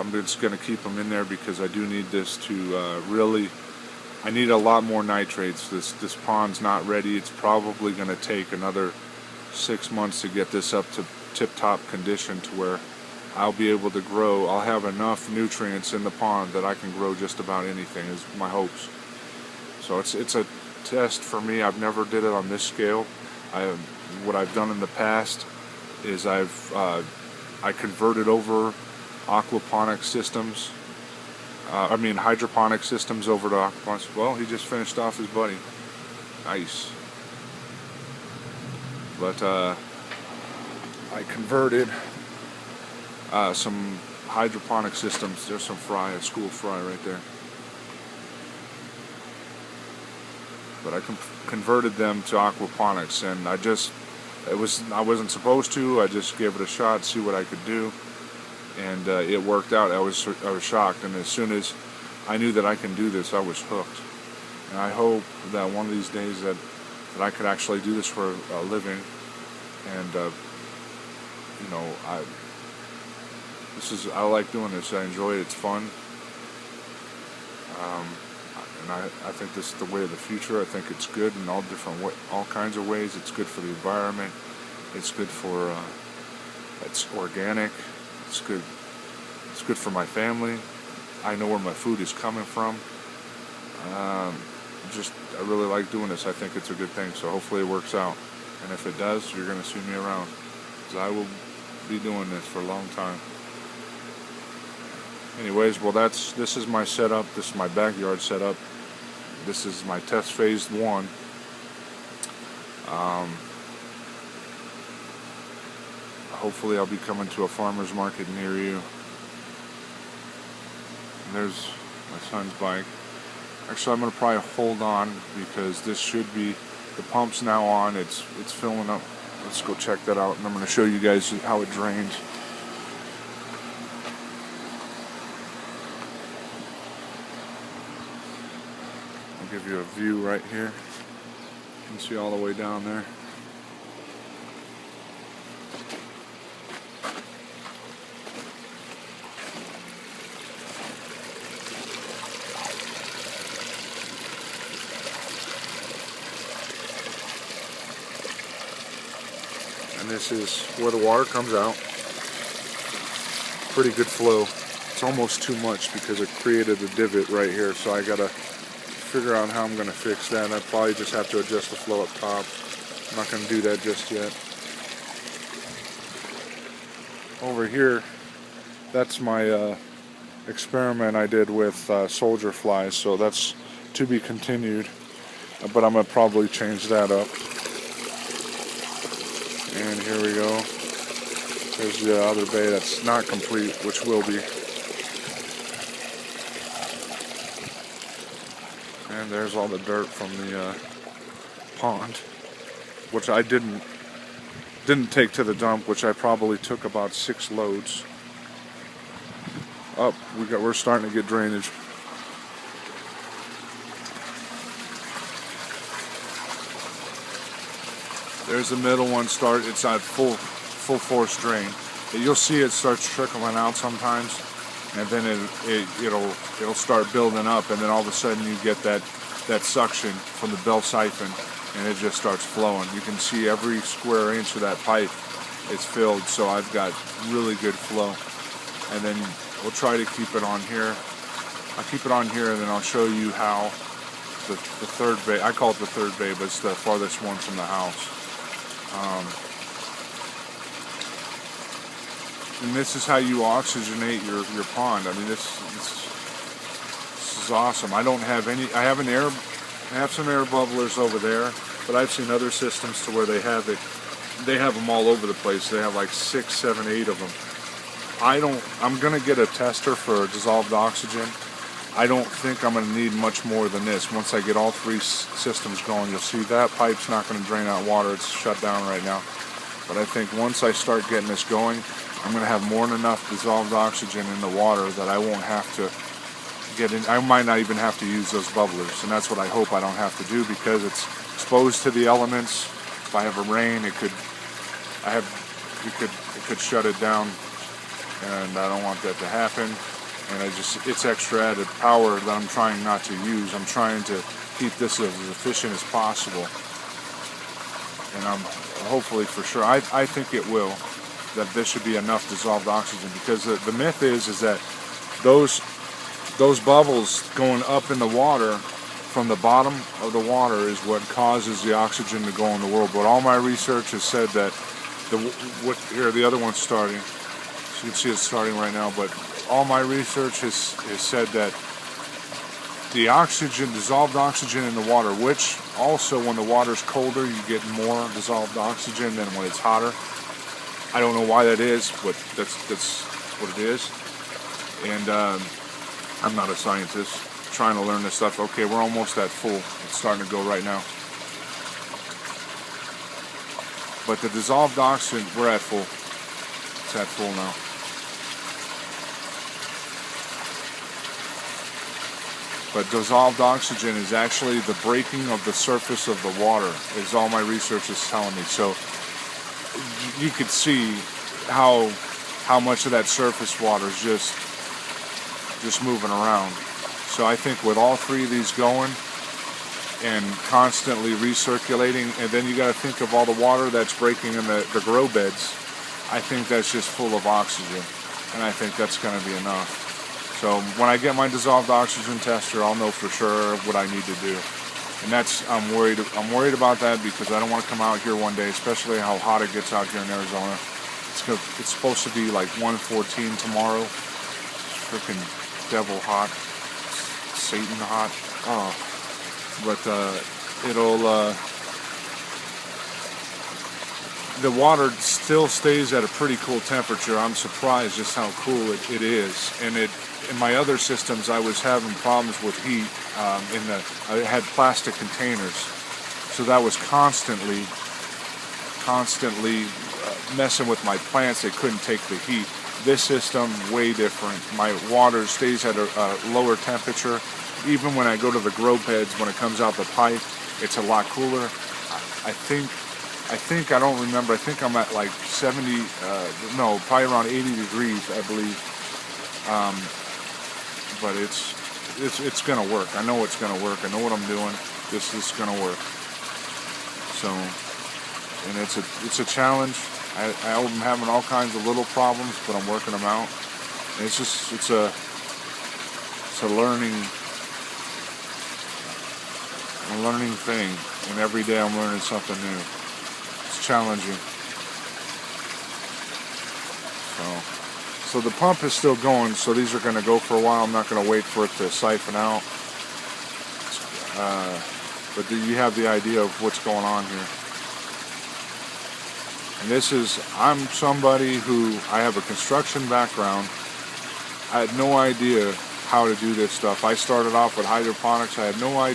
I'm just going to keep them in there because I do need this to really, I need a lot more nitrates. This pond's not ready. It's probably going to take another 6 months to get this up to tip-top condition to where I'll be able to grow. I'll have enough nutrients in the pond that I can grow just about anything, is my hopes. So it's a test for me. I've never did it on this scale. What I've done in the past is I converted over aquaponics systems. Hydroponic systems over to aquaponics. Well, he just finished off his buddy. Nice. But I converted some hydroponic systems. There's some fry, a school fry right there. But I converted them to aquaponics, and I wasn't supposed to. I just gave it a shot, see what I could do, and it worked out. I was shocked, and as soon as I knew that I can do this, I was hooked. And I hope that one of these days that I could actually do this for a living. And I like doing this. I enjoy it. It's fun. And I think this is the way of the future. I think it's good in all kinds of ways. It's good for the environment. It's good for it's organic. It's good. It's good for my family. I know where my food is coming from. I really like doing this. I think it's a good thing. So hopefully it works out. And if it does, you're going to see me around, because I will be doing this for a long time. Anyways, well, this is my setup. This is my backyard setup. This is my test phase 1. Hopefully I'll be coming to a farmer's market near you. And there's my son's bike. Actually, I'm going to probably hold on because this should be, the pump's now on. It's filling up. Let's go check that out, and I'm going to show you guys how it drains. I'll give you a view right here. You can see all the way down there. And this is where the water comes out. Pretty good flow. It's almost too much because it created a divot right here, so I gotta figure out how I'm gonna fix that. I probably just have to adjust the flow up top. I'm not gonna do that just yet. Over here, that's my experiment I did with soldier flies, so that's to be continued, but I'm gonna probably change that up. And here we go. There's the other bay that's not complete, which will be. And there's all the dirt from the pond, which I didn't take to the dump, which I probably took about 6 loads. Up, we're starting to get drainage. There's the middle one start. It's at full force drain. You'll see it starts trickling out sometimes, and then it'll start building up, and then all of a sudden you get that suction from the bell siphon, and it just starts flowing. You can see every square inch of that pipe is filled, so I've got really good flow. And then we'll try to keep it on here. I'll keep it on here, and then I'll show you how the third bay, I call it the third bay, but it's the farthest one from the house. And this is how you oxygenate your pond. I mean, this is awesome. I don't have any. I have some air bubblers over there, but I've seen other systems to where they have it. They have them all over the place. They have like 6, 7, 8 of them. I'm gonna get a tester for dissolved oxygen. I don't think I'm gonna need much more than this. Once I get all 3 systems going, you'll see that pipe's not gonna drain out water. It's shut down right now. But I think once I start getting this going, I'm going to have more than enough dissolved oxygen in the water that I won't have to get in. I might not even have to use those bubblers, and that's what I hope I don't have to do, because it's exposed to the elements. If I have a rain, it could shut it down and I don't want that to happen. And it's extra added power that I'm trying not to use. I'm trying to keep this as efficient as possible. And I'm hopefully, for sure, I think it will, that this should be enough dissolved oxygen, because the myth is that those bubbles going up in the water from the bottom of the water is what causes the oxygen to go in the world. But all my research has said that the other one's starting. So you can see it's starting right now. But all my research has said that the oxygen, dissolved oxygen in the water, which also when the water's colder, you get more dissolved oxygen than when it's hotter. I don't know why that is, but that's what it is. And I'm not a scientist, trying to learn this stuff. Okay, we're almost at full. It's starting to go right now. But the dissolved oxygen, we're at full. It's at full now. But dissolved oxygen is actually the breaking of the surface of the water, is all my research is telling me. So you could see how much of that surface water is just moving around. So I think with all three of these going and constantly recirculating, and then you got to think of all the water that's breaking in the grow beds, I think that's just full of oxygen, and I think that's going to be enough. So when I get my dissolved oxygen tester, I'll know for sure what I need to do. And I'm worried about that, because I don't want to come out here one day, especially how hot it gets out here in Arizona. It's supposed to be like 114 tomorrow. Freaking devil hot. Satan hot. Oh. But the water still stays at a pretty cool temperature. I'm surprised just how cool it is. And in my other systems, I was having problems with heat. I had plastic containers, so that was constantly messing with my plants. They couldn't take the heat. This system, way different. My water stays at a lower temperature. Even when I go to the grow beds, when it comes out the pipe, it's a lot cooler. I don't remember. I think I'm at like 70, no, probably around 80 degrees, I believe. But it's gonna work. I know it's gonna work. I know what I'm doing. This is gonna work. So, and it's a challenge. I'm having all kinds of little problems, but I'm working them out. And it's a learning thing, and every day I'm learning something new. It's challenging. So the pump is still going, so these are going to go for a while. I'm not going to wait for it to siphon out. But you have the idea of what's going on here. And I'm somebody who, I have a construction background. I had no idea how to do this stuff. I started off with hydroponics. I had no idea.